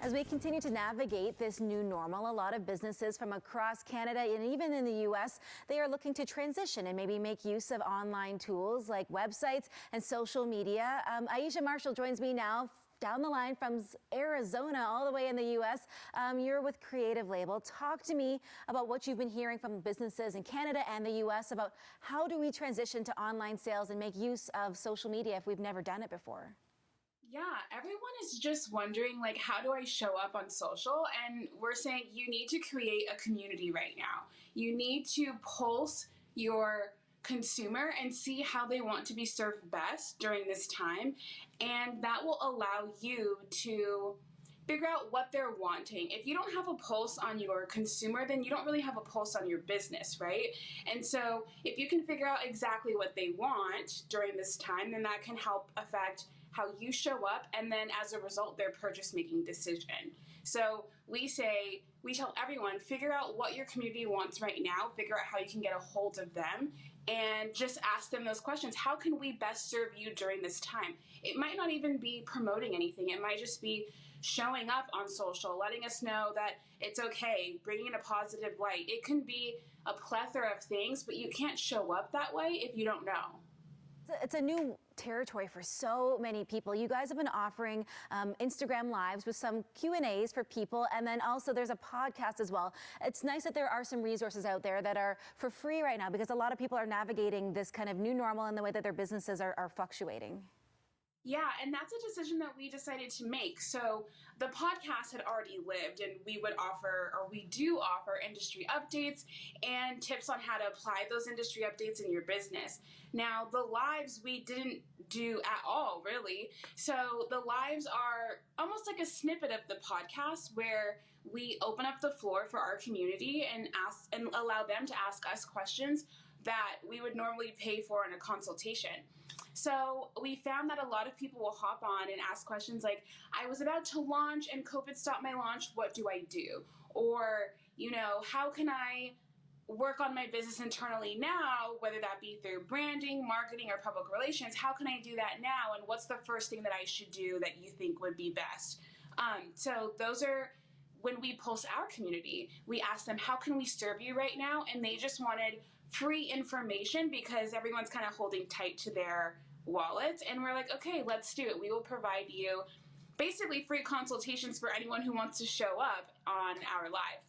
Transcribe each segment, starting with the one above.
As we continue to navigate this new normal, a lot of businesses from across Canada and even in the U.S., they are looking to transition and maybe make use of online tools like websites and social media. Aisha Marshall joins me now down the line from Arizona all the way in the U.S. You're with Creative Label. Talk to me about what you've been hearing from businesses in Canada and the U.S. about how do we transition to online sales and make use of social media if we've never done it before? Yeah, everyone is just wondering, like, how do I show up on social? And we're saying you need to create a community right now. You need to pulse your consumer and see how they want to be served best during this time. And that will allow you to figure out what they're wanting. If you don't have a pulse on your consumer, then you don't really have a pulse on your business, right? And so if you can figure out exactly what they want during this time, then that can help affect how you show up, and then as a result, their purchase making decision. So we tell everyone, figure out what your community wants right now, figure out how you can get a hold of them, and just ask them those questions. How can we best serve you during this time? It might not even be promoting anything. It might just be showing up on social, letting us know that it's okay, bringing in a positive light. It can be a plethora of things, but you can't show up that way if you don't know. It's a new territory for so many people. You guys have been offering Instagram Lives with some Q&As for people, and then also there's a podcast as well. It's nice that there are some resources out there that are for free right now because a lot of people are navigating this kind of new normal in the way that their businesses are fluctuating. Yeah, and that's a decision that we decided to make. So the podcast had already lived, and we do offer industry updates and tips on how to apply those industry updates in your business. Now, the lives we didn't do at all, really. So the lives are almost like a snippet of the podcast where we open up the floor for our community and allow them to ask us questions that we would normally pay for in a consultation. So we found that a lot of people will hop on and ask questions like, I was about to launch and COVID stopped my launch, what do I do? Or, how can I work on my business internally now, whether that be through branding, marketing, or public relations? How can I do that now? And what's the first thing that I should do that you think would be best? So those are when we pulse our community. We ask them, how can we serve you right now? And they just wanted free information because everyone's kind of holding tight to their wallets. And we're like, okay, let's do it. We will provide you basically free consultations for anyone who wants to show up on our live.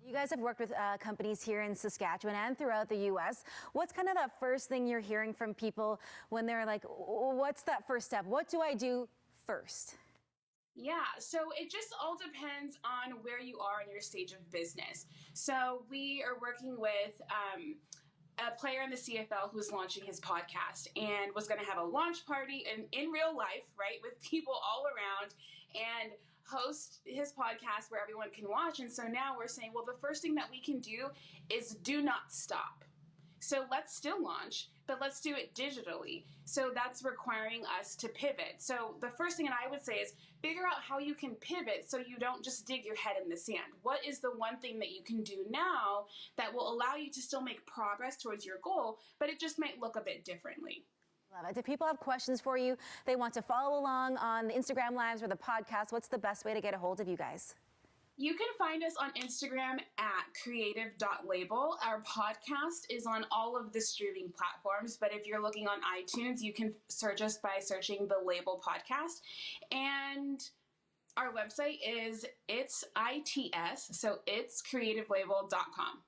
You guys have worked with companies here in Saskatchewan and throughout the U.S. What's kind of that first thing you're hearing from people when they're like, what's that first step? What do I do first? Yeah, so it just all depends on where you are in your stage of business. So we are working with a player in the CFL who's launching his podcast and was going to have a launch party in real life, right, with people all around and host his podcast where everyone can watch. And so now we're saying, well, the first thing that we can do is do not stop. So let's still launch, but let's do it digitally. So that's requiring us to pivot. So the first thing that I would say is figure out how you can pivot so you don't just dig your head in the sand. What is the one thing that you can do now that will allow you to still make progress towards your goal, but it just might look a bit differently? Love it. If people have questions for you, they want to follow along on the Instagram Lives or the podcast, what's the best way to get a hold of you guys? You can find us on Instagram at creative.label. Our podcast is on all of the streaming platforms, but if you're looking on iTunes, you can search us by searching the Label Podcast. And our website is its creativelabel.com.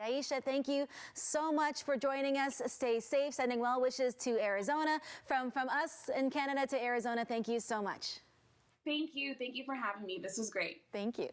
Aisha, thank you so much for joining us. Stay safe, sending well wishes to Arizona. From us in Canada to Arizona, thank you so much. Thank you. Thank you for having me. This was great. Thank you.